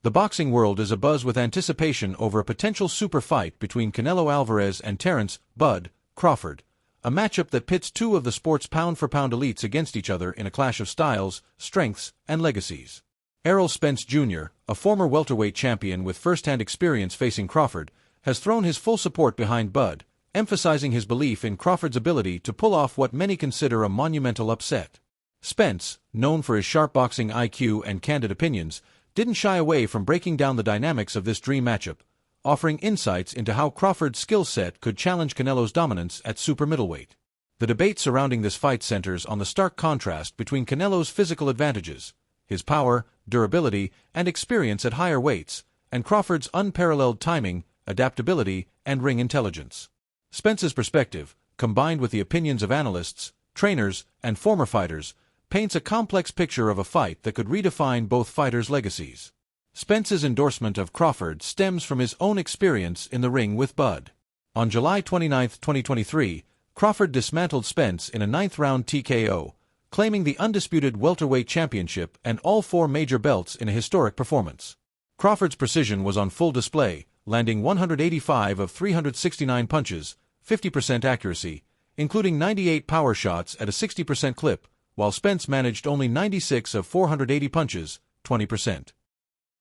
The boxing world is abuzz with anticipation over a potential super fight between Canelo Alvarez and Terence "Bud" Crawford, a matchup that pits two of the sport's pound-for-pound elites against each other in a clash of styles, strengths, and legacies. Errol Spence Jr., a former welterweight champion with first-hand experience facing Crawford, has thrown his full support behind Bud, emphasizing his belief in Crawford's ability to pull off what many consider a monumental upset. Spence, known for his sharp boxing IQ and candid opinions, didn't shy away from breaking down the dynamics of this dream matchup, offering insights into how Crawford's skill set could challenge Canelo's dominance at super middleweight. The debate surrounding this fight centers on the stark contrast between Canelo's physical advantages, his power, durability, and experience at higher weights, and Crawford's unparalleled timing, adaptability, and ring intelligence. Spence's perspective, combined with the opinions of analysts, trainers, and former fighters, paints a complex picture of a fight that could redefine both fighters' legacies. Spence's endorsement of Crawford stems from his own experience in the ring with Bud. On July 29, 2023, Crawford dismantled Spence in a ninth-round TKO, claiming the undisputed welterweight championship and all four major belts in a historic performance. Crawford's precision was on full display, landing 185 of 369 punches, 50% accuracy, including 98 power shots at a 60% clip, while Spence managed only 96 of 480 punches, 20%.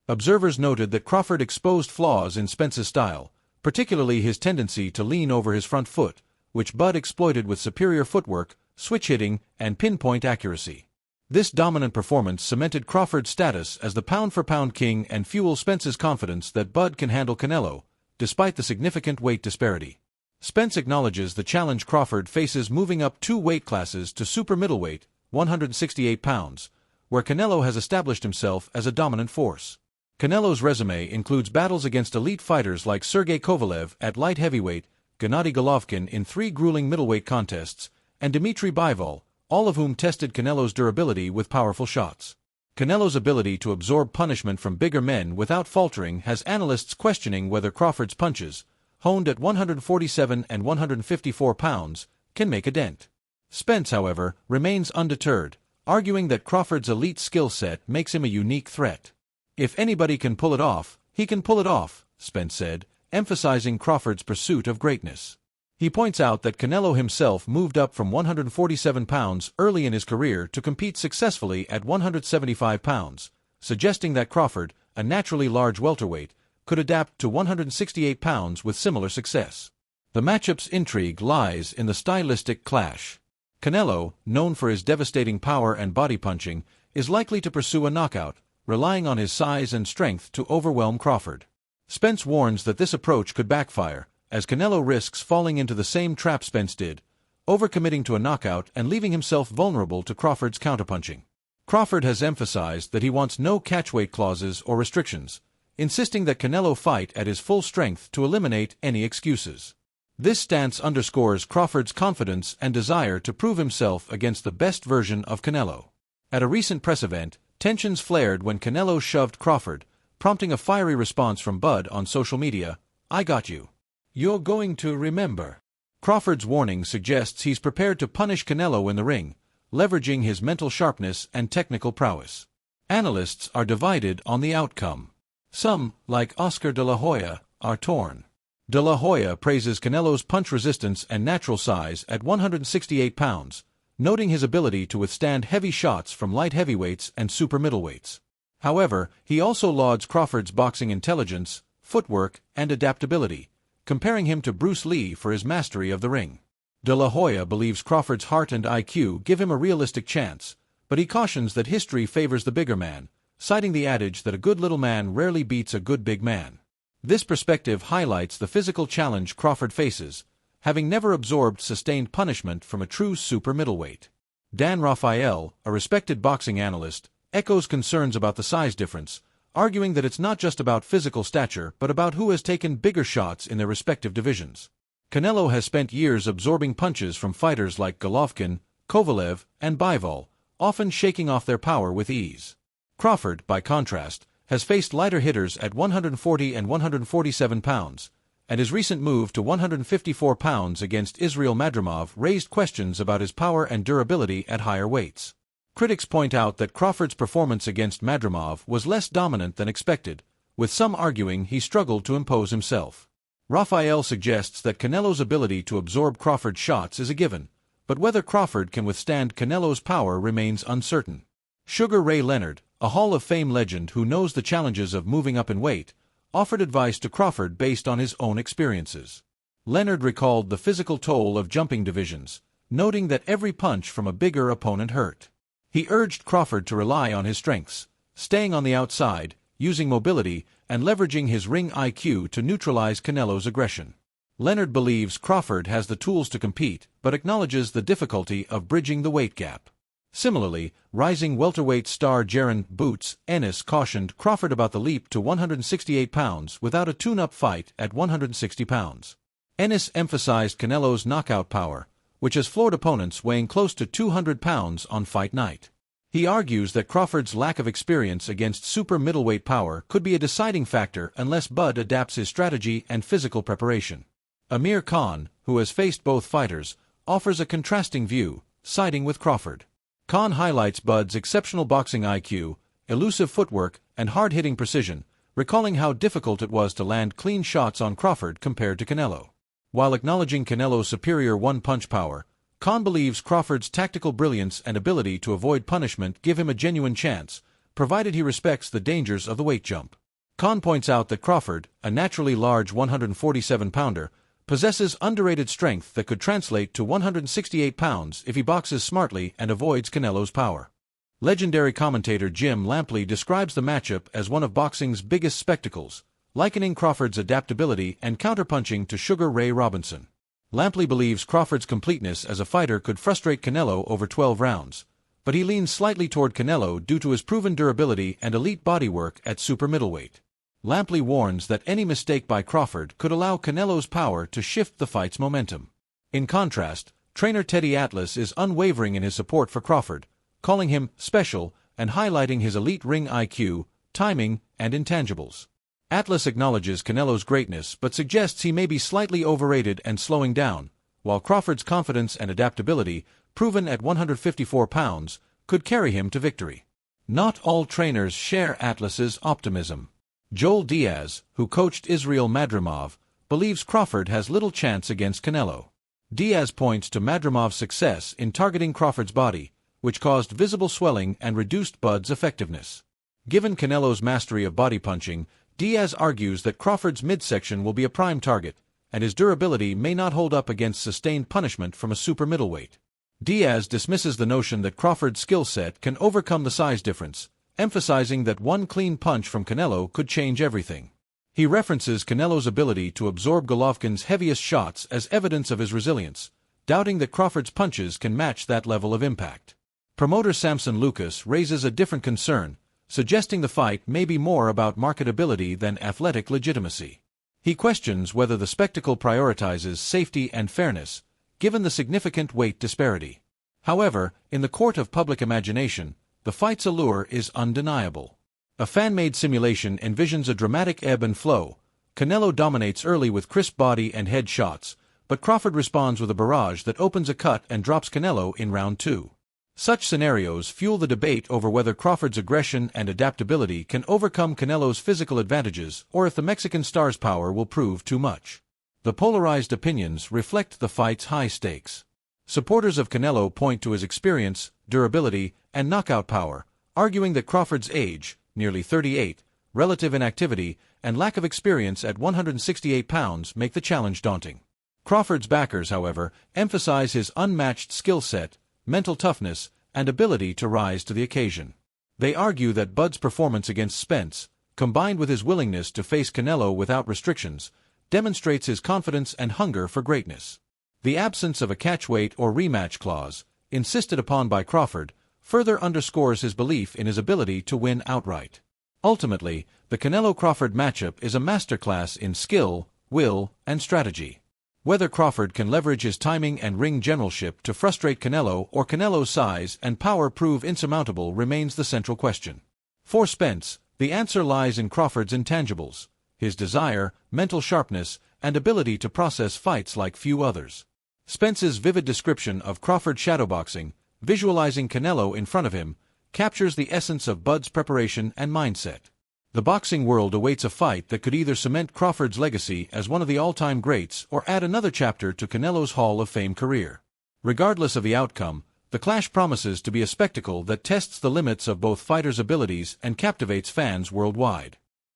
Observers noted that Crawford exposed flaws in Spence's style, particularly his tendency to lean over his front foot, which Bud exploited with superior footwork, switch hitting, and pinpoint accuracy. This dominant performance cemented Crawford's status as the pound-for-pound king and fueled Spence's confidence that Bud can handle Canelo, despite the significant weight disparity. Spence acknowledges the challenge Crawford faces moving up two weight classes to super middleweight, 168 pounds, where Canelo has established himself as a dominant force. Canelo's resume includes battles against elite fighters like Sergey Kovalev at light heavyweight, Gennady Golovkin in 3 grueling middleweight contests, and Dmitry Bivol, all of whom tested Canelo's durability with powerful shots. Canelo's ability to absorb punishment from bigger men without faltering has analysts questioning whether Crawford's punches, honed at 147 and 154 pounds, can make a dent. Spence, however, remains undeterred, arguing that Crawford's elite skill set makes him a unique threat. "If anybody can pull it off, he can pull it off," Spence said, emphasizing Crawford's pursuit of greatness. He points out that Canelo himself moved up from 147 pounds early in his career to compete successfully at 175 pounds, suggesting that Crawford, a naturally large welterweight, could adapt to 168 pounds with similar success. The matchup's intrigue lies in the stylistic clash. Canelo, known for his devastating power and body punching, is likely to pursue a knockout, relying on his size and strength to overwhelm Crawford. Spence warns that this approach could backfire, as Canelo risks falling into the same trap Spence did, overcommitting to a knockout and leaving himself vulnerable to Crawford's counterpunching. Crawford has emphasized that he wants no catchweight clauses or restrictions, insisting that Canelo fight at his full strength to eliminate any excuses. This stance underscores Crawford's confidence and desire to prove himself against the best version of Canelo. At a recent press event, tensions flared when Canelo shoved Crawford, prompting a fiery response from Bud on social media, "I got you. You're going to remember." Crawford's warning suggests he's prepared to punish Canelo in the ring, leveraging his mental sharpness and technical prowess. Analysts are divided on the outcome. Some, like Oscar de la Hoya, are torn. De la Hoya praises Canelo's punch resistance and natural size at 168 pounds, noting his ability to withstand heavy shots from light heavyweights and super middleweights. However, he also lauds Crawford's boxing intelligence, footwork, and adaptability, comparing him to Bruce Lee for his mastery of the ring. De la Hoya believes Crawford's heart and IQ give him a realistic chance, but he cautions that history favors the bigger man, citing the adage that a good little man rarely beats a good big man. This perspective highlights the physical challenge Crawford faces, having never absorbed sustained punishment from a true super middleweight. Dan Rafael, a respected boxing analyst, echoes concerns about the size difference, arguing that it's not just about physical stature but about who has taken bigger shots in their respective divisions. Canelo has spent years absorbing punches from fighters like Golovkin, Kovalev, and Bivol, often shaking off their power with ease. Crawford, by contrast, has faced lighter hitters at 140 and 147 pounds, and his recent move to 154 pounds against Israil Madrimov raised questions about his power and durability at higher weights. Critics point out that Crawford's performance against Madrimov was less dominant than expected, with some arguing he struggled to impose himself. Raphael suggests that Canelo's ability to absorb Crawford's shots is a given, but whether Crawford can withstand Canelo's power remains uncertain. Sugar Ray Leonard, a Hall of Fame legend who knows the challenges of moving up in weight, offered advice to Crawford based on his own experiences. Leonard recalled the physical toll of jumping divisions, noting that every punch from a bigger opponent hurt. He urged Crawford to rely on his strengths, staying on the outside, using mobility, and leveraging his ring IQ to neutralize Canelo's aggression. Leonard believes Crawford has the tools to compete, but acknowledges the difficulty of bridging the weight gap. Similarly, rising welterweight star Jaron "Boots" Ennis cautioned Crawford about the leap to 168 pounds without a tune-up fight at 160 pounds. Ennis emphasized Canelo's knockout power, which has floored opponents weighing close to 200 pounds on fight night. He argues that Crawford's lack of experience against super middleweight power could be a deciding factor unless Bud adapts his strategy and physical preparation. Amir Khan, who has faced both fighters, offers a contrasting view, siding with Crawford. Khan highlights Bud's exceptional boxing IQ, elusive footwork, and hard-hitting precision, recalling how difficult it was to land clean shots on Crawford compared to Canelo. While acknowledging Canelo's superior one-punch power, Khan believes Crawford's tactical brilliance and ability to avoid punishment give him a genuine chance, provided he respects the dangers of the weight jump. Khan points out that Crawford, a naturally large 147-pounder, possesses underrated strength that could translate to 168 pounds if he boxes smartly and avoids Canelo's power. Legendary commentator Jim Lampley describes the matchup as one of boxing's biggest spectacles, likening Crawford's adaptability and counterpunching to Sugar Ray Robinson. Lampley believes Crawford's completeness as a fighter could frustrate Canelo over 12 rounds, but he leans slightly toward Canelo due to his proven durability and elite bodywork at super middleweight. Lampley warns that any mistake by Crawford could allow Canelo's power to shift the fight's momentum. In contrast, trainer Teddy Atlas is unwavering in his support for Crawford, calling him special and highlighting his elite ring IQ, timing, and intangibles. Atlas acknowledges Canelo's greatness but suggests he may be slightly overrated and slowing down, while Crawford's confidence and adaptability, proven at 154 pounds, could carry him to victory. Not all trainers share Atlas's optimism. Joel Diaz, who coached Israel Madrimov, believes Crawford has little chance against Canelo. Diaz points to Madrimov's success in targeting Crawford's body, which caused visible swelling and reduced Bud's effectiveness. Given Canelo's mastery of body punching, Diaz argues that Crawford's midsection will be a prime target, and his durability may not hold up against sustained punishment from a super middleweight. Diaz dismisses the notion that Crawford's skill set can overcome the size difference, emphasizing that one clean punch from Canelo could change everything. He references Canelo's ability to absorb Golovkin's heaviest shots as evidence of his resilience, doubting that Crawford's punches can match that level of impact. Promoter Samson Lucas raises a different concern, suggesting the fight may be more about marketability than athletic legitimacy. He questions whether the spectacle prioritizes safety and fairness, given the significant weight disparity. However, in the court of public imagination, the fight's allure is undeniable. A fan-made simulation envisions a dramatic ebb and flow. Canelo dominates early with crisp body and head shots, but Crawford responds with a barrage that opens a cut and drops Canelo in round 2. Such scenarios fuel the debate over whether Crawford's aggression and adaptability can overcome Canelo's physical advantages or if the Mexican star's power will prove too much. The polarized opinions reflect the fight's high stakes. Supporters of Canelo point to his experience, durability, and knockout power, arguing that Crawford's age, nearly 38, relative inactivity, and lack of experience at 168 pounds make the challenge daunting. Crawford's backers, however, emphasize his unmatched skill set, mental toughness, and ability to rise to the occasion. They argue that Bud's performance against Spence, combined with his willingness to face Canelo without restrictions, demonstrates his confidence and hunger for greatness. The absence of a catchweight or rematch clause, insisted upon by Crawford, further underscores his belief in his ability to win outright. Ultimately, the Canelo-Crawford matchup is a masterclass in skill, will, and strategy. Whether Crawford can leverage his timing and ring generalship to frustrate Canelo or Canelo's size and power prove insurmountable remains the central question. For Spence, the answer lies in Crawford's intangibles, his desire, mental sharpness, and ability to process fights like few others. Spence's vivid description of Crawford's shadowboxing, visualizing Canelo in front of him, captures the essence of Bud's preparation and mindset. The boxing world awaits a fight that could either cement Crawford's legacy as one of the all-time greats or add another chapter to Canelo's Hall of Fame career. Regardless of the outcome, the clash promises to be a spectacle that tests the limits of both fighters' abilities and captivates fans worldwide.